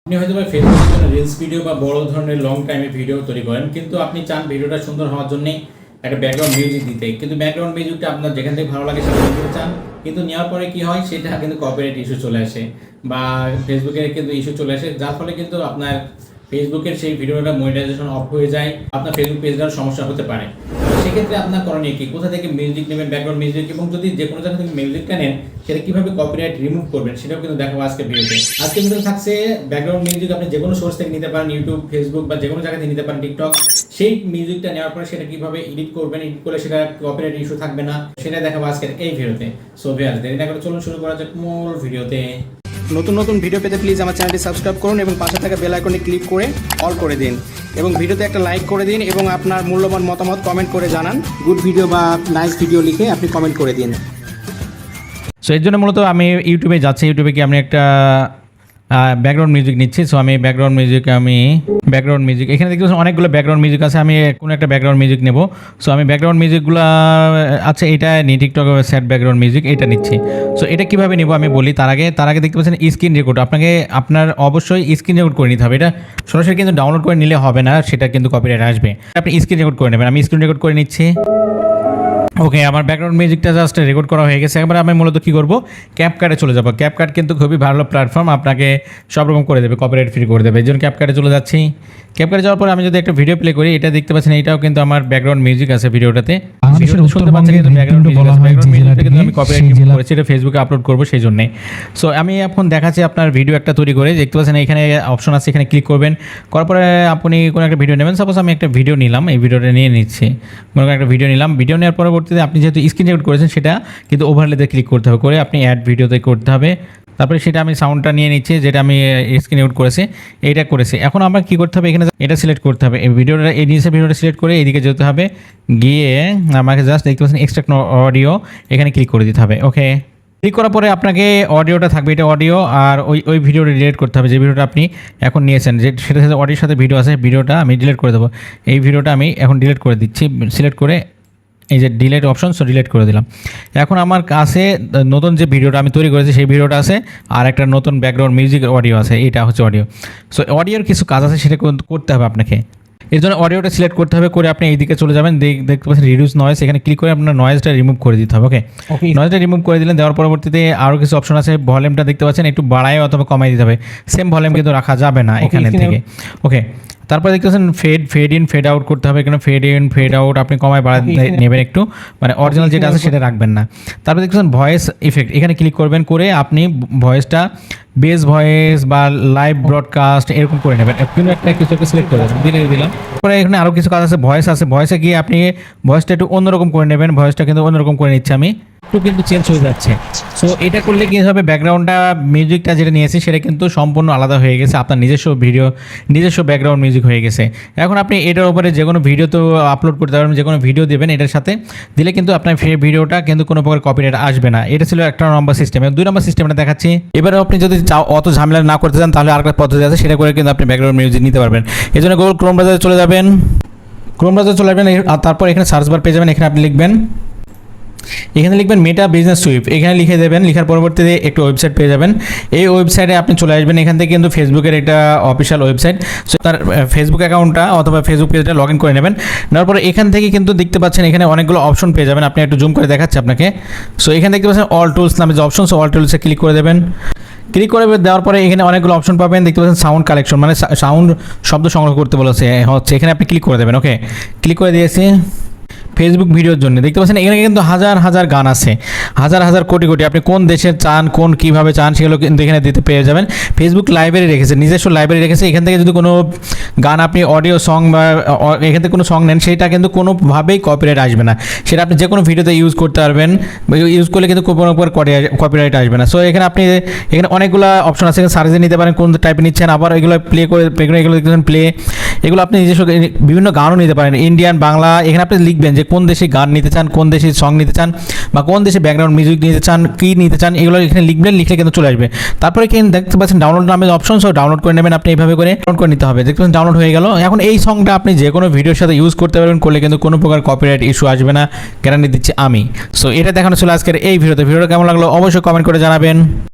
আপনি হয়তো ফেসবুকের জন্য রিলস ভিডিও বা বড় ধরনের লং টাইমের ভিডিও তৈরি করেন, কিন্তু আপনি চান ভিডিওটা সুন্দর হওয়ার জন্য একটা ব্যাকগ্রাউন্ড মিউজিক দিতে, কিন্তু ব্যাকগ্রাউন্ড মিউজিকটা আপনার যেখান থেকে ভালো লাগে সেটা দিতে চান, কিন্তু নেওয়ার পরে কি হয় সেটা কিন্তু কপিরাইট ইস্যু চলে আসে বা ফেসবুকের কিন্তু ইস্যু চলে আসে, যার ফলে কিন্তু আপনার ফেসবুকের সেই ভিডিওটা মনিটাইজেশন অফ হয়ে যায়, আপনার ফেসবুক পেজটার সমস্যা হতে পারে। সেক্ষেত্রে আপনার করণীয় কি, কোথা থেকে মিউজিক নেবেন, ব্যাকগ্রাউন্ড মিউজিক, এবং যদি যে কোনো জায়গা থেকে মিউজিকটা নেন সেটা কীভাবে কপিরাইট রিমুভ করবেন সেটাও কিন্তু দেখাবো আজকে ভিডিওতে। আজকে ভিডিও থাকছে ব্যাকগ্রাউন্ড মিউজিক আপনি যে কোনো সোর্স থেকে নিতে পারেন, ইউটিউব, ফেসবুক বা যে কোনো জায়গা থেকে নিতে পারেন, টিকটক। সেই মিউজিকটা নেওয়ার পরে সেটা কীভাবে এডিট করবেন, এডিট করলে সেটা কপিরাইট ইস্যু থাকবে না, সেটা দেখাবো আজকের এই ভিডিওতে। সো ভিউয়ার্স, দেরি না করে চলুন শুরু করা যাক মূল ভিডিওতে। নতুন নতুন ভিডিও পেতে প্লিজ আমার চ্যানেলটি সাবস্ক্রাইব করুন এবং পাশে থাকা বেল আইকনে ক্লিক করে অল করে দিন এবং ভিডিওতে একটা লাইক করে দিন এবং আপনার মূল্যবান মতামত কমেন্ট করে জানান। গুড ভিডিও বা নাইস ভিডিও লিখে আপনি কমেন্ট করে দিন। সো এর জন্য মূলত আমি ইউটিউবে যাচ্ছি, ইউটিউবে কি আমি একটা ব্যাকগ্রাউন্ড মিউজিক নিচ্ছি। সো আমি ব্যাকগ্রাউন্ড মিউজিক এখানে দেখতে পাচ্ছেন অনেকগুলো ব্যাকগ্রাউন্ড মিউজিক আছে, আমি কোনো একটা ব্যাকগ্রাউন্ড মিউজিক নেব। সো আমি ব্যাকগ্রাউন্ড মিউজিকগুলো আচ্ছা এটা নিই, টিকটক সেট ব্যাকগ্রাউন্ড মিউজিক এটা নিচ্ছি। সো এটা কীভাবে নেব আমি বলি, তার আগে দেখতে পাচ্ছেন স্ক্রিন রেকর্ড। আপনার অবশ্যই স্ক্রিন রেকর্ড করে নিতে হবে, এটা সরাসরি কিন্তু ডাউনলোড করে নিলে হবে না, সেটা কিন্তু কপিরাইট আসবে। আপনি স্ক্রিন রেকর্ড করে নেবেন, আমি স্ক্রিন রেকর্ড করে নিচ্ছি। ওকে, আমার ব্যাকগ্রাউন্ড মিউজিকটা জাস্ট রেকর্ড করা হয়ে গেছে। এবার আমি মূলত কী করবো, ক্যাপকাটে চলে যাবো। ক্যাপকাট কিন্তু খুবই ভালো প্ল্যাটফর্ম, আপনাকে সব রকম করে দেবে, কপিরাইট ফ্রি করে দেবে। এই জন্য ক্যাপকাটে চলে যাচ্ছি। ক্যাপকাটে যাওয়ার পরে আমি যদি একটা ভিডিও প্লে করি, এটা দেখতে পাচ্ছেন এটাও কিন্তু আমার ব্যাকগ্রাউন্ড মিউজিক আছে ভিডিওটাতে। শুনতে পাচ্ছেন কিন্তু ব্যাকগ্রাউন্ড মিউজিকটা কিন্তু আমি কপিরাইট রিমুভ করেছি, এটা ফেসবুকে আপলোড করবো সেই জন্যে। সো আমি এখন দেখাচ্ছি আপনার ভিডিও একটা তৈরি করে, দেখতে পাচ্ছেন এখানে অপশন আছে, এখানে ক্লিক করবেন। করার পরে আপনি কোনো একটা ভিডিও নেবেন। সাপোজ আমি একটা ভিডিও নিলাম, এই ভিডিওটা নিয়ে নিচ্ছি, মনে করেন একটা ভিডিও নিলাম। ভিডিও নেওয়ার পরবর্তীতে আপনি যেহেতু স্ক্রিন রেকর্ড করেছেন সেটা কিন্তু ওভারলেতে ক্লিক করতে হবে, করে আপনি অ্যাড ভিডিওতে করতে হবে। তারপরে সেটা আমি সাউন্ডটা নিয়ে নিচ্ছি, যেটা আমি স্ক্রিন রেকর্ড করেছি এইটা করেছি। এখন আমার কী করতে হবে, এখানে এটা সিলেক্ট করতে হবে, এই ভিডিওটা এই নিচে ভিডিওটা সিলেক্ট করে এইদিকে যেতে হবে, গিয়ে আমাকে জাস্ট দেখতে পাচ্ছেন এক্সট্রাক্ট অডিও, এখানে ক্লিক করে দিতে হবে। ওকে, ক্লিক করার পরে আপনাকে অডিওটা থাকবে, এটা অডিও, আর ওই ভিডিওটা ডিলিট করতে হবে যে ভিডিওটা আপনি এখন নিয়েছেন, যে সেটার সাথে অডিওর সাথে ভিডিও আছে, ভিডিওটা আমি ডিলিট করে দেবো। এই ভিডিওটা আমি এখন ডিলিট করে দিচ্ছি, সিলেক্ট করে এই যে ডিলেট অপশন, সো ডিলেট করে দিলাম। এখন আমার কাছে নতুন যে ভিডিওটা আমি তৈরি করেছি সেই ভিডিওটা আছে, আর একটা নতুন ব্যাকগ্রাউন্ড মিউজিক অডিও আছে, এইটা হচ্ছে অডিও। সো অডিওর কিছু কাজ আছে সেটা করতে হবে আপনাকে। এর জন্য অডিওটা সিলেক্ট করতে হবে, করে আপনি এইদিকে চলে যাবেন, দেখতে পাচ্ছেন রিডিউস নয়েজ, এখানে ক্লিক করে আপনার নয়েজটা রিমুভ করে দিতে হবে। ওকে, নয়েজটা রিমুভ করে দিলেন, দেওয়ার পরবর্তীতে আরও কিছু অপশন আছে, ভলিউমটা দেখতে পাচ্ছেন একটু বাড়ায় অথবা কমাই দিতে হবে, সেম ভলিউম কিন্তু রাখা যাবে না এখানে থেকে। ওকে, তারপরে দেখতে পাচ্ছেন ফেড ইন ফেড আউট করতে হবে, এখানে ফেড ইন ফেড আউট আপনি কমায় বাড়া নেবেন একটু, মানে অরিজিনাল যেটা আছে সেটা রাখবেন না। তারপরে দেখতে পাচ্ছেন ভয়েস ইফেক্ট, এখানে ক্লিক করবেন, করে আপনি ভয়েসটা বেস ভয়েস বা লাইভ ব্রডকাস্ট এরকম করে নেবেন, কিন্তু একটা কিছু একটা সিলেক্ট করে দিলাম। তারপরে এখানে আরও কিছু কাজ আছে, ভয়েস আছে, ভয়েসে গিয়ে আপনি ভয়েসটা একটু অন্যরকম করে নেবেন, ভয়েসটা কিন্তু অন্যরকম করে নিচ্ছে আমি, একটু কিন্তু চেঞ্জ হয়ে যাচ্ছে। সো এটা করলে কী হবে, ব্যাকগ্রাউন্ডটা মিউজিকটা যেটা নিয়েছি সেটা কিন্তু সম্পূর্ণ আলাদা হয়ে গেছে, আপনার নিজস্ব ব্যাকগ্রাউন্ড মিউজিক হয়ে গেছে। এখন আপনি এটার উপরে যে কোনো ভিডিও তো আপলোড করতে পারবেন, যে কোনো ভিডিও দেবেন এটার সাথে দিলে কিন্তু আপনার ভিডিওটা কিন্তু কোনো প্রকার কপিরাইট আসবে না। এটা ছিল 1 নম্বর সিস্টেম। 2 নম্বর সিস্টেমটা দেখাচ্ছি। এবারে আপনি যদি অত ঝামেলা না করতে চান তাহলে আরেকটা পদ্ধতি আছে, সেটা করে কিন্তু আপনি ব্যাকগ্রাউন্ড মিউজিক নিতে পারবেন। এই জন্য গুগল ক্রোম ব্রাউজারে চলে যাবেন, আর তারপর এখানে সার্চ বার পেয়ে যাবেন, এখানে আপনি লিখবেন মেটা বিজনেস সুইপ, এখানে লিখে দেবেন। লিখার পরবর্তীতে একটা ওয়েবসাইট পেয়ে যাবেন, এই ওয়েবসাইটে আপনি চলে আসবেন। এখান থেকে কিন্তু ফেসবুকের একটা অফিসিয়াল ওয়েবসাইট, সো তার ফেসবুক অ্যাকাউন্টটা অথবা ফেসবুক পেজটা লগ ইন করে নেবেন। নেওয়ার পরে এখান থেকে কিন্তু দেখতে পাচ্ছেন এখানে অনেকগুলো অপশন পেয়ে যাবেন, আপনি একটু জুম করে দেখাচ্ছি আপনাকে। সো এখানে দেখতে পাচ্ছেন অল টুলস নামে যে অপশন, সো অল টুলসে ক্লিক করে দেবেন। ক্লিক করে দেওয়ার পরে এখানে অনেকগুলো অপশন পাবেন, দেখতে পাচ্ছেন সাউন্ড কালেকশন, মানে সাউন্ড শব্দ সংগ্রহ করতে বলেছে হচ্ছে, এখানে আপনি ক্লিক করে দেবেন। ওকে, ক্লিক করে দিয়েছি। ফেসবুক ভিডিওর জন্য দেখতে পাচ্ছেন এখানে কিন্তু হাজার গান আছে, হাজার কোটি আপনি কোন দেশের চান, কীভাবে চান সেগুলো কিন্তু এখানে দিতে পেয়ে যাবেন। ফেসবুক লাইব্রেরি রেখেছে, নিজস্ব লাইব্রেরি রেখেছে, এখান থেকে যদি কোনো গান আপনি অডিও সং বা এখান থেকে কোনো সং নেন সেটা কিন্তু কোনোভাবেই কপিরাইট আসবে না, সেটা আপনি যে কোনো ভিডিওতে ইউজ করতে পারবেন, ইউজ করলে কিন্তু কোনো কপিরাইট আসবে না। সো এখানে আপনি এখানে অনেকগুলো অপশন আছে, সার্চে নিতে পারেন কোন টাইপে নিচ্ছেন, আবার এগুলো প্লে করে এগুলো দেখতেছেন প্লে, এগুলো আপনি নিজস্ব বিভিন্ন গানও নিতে পারেন, ইন্ডিয়ান, বাংলা। এখানে আপনি লিখবেন যে কোন দেশে গান নিতে চান, কোন দেশে সং নিতে চান, বা কোন দেশে ব্যাকগ্রাউন্ড মিউজিক নিতে চান, কী নিতে চান, এগুলো এখানে লিখবেন, লিখলে কিন্তু চলে আসবে। তারপরে কিন্তু দেখতে পাচ্ছেন ডাউনলোড নামের অপশন, সো ডাউনলোড করে নেবেন আপনি, এইভাবে করে ডাউনলোড করে নিতে হবে। দেখতে পাচ্ছেন ডাউনলোড হয়ে গেল। এখন এই সংটা আপনি যে কোনো ভিডিওর সাথে ইউজ করতে পারবেন, করলে কিন্তু কোনো প্রকার কপিরাইট ইস্যু আসবে না, গ্যারান্টি দিচ্ছি আমি। সো এটা দেখানো ছিল আজকের এই ভিডিওটা কেমন লাগলো অবশ্যই কমেন্ট করে জানাবেন।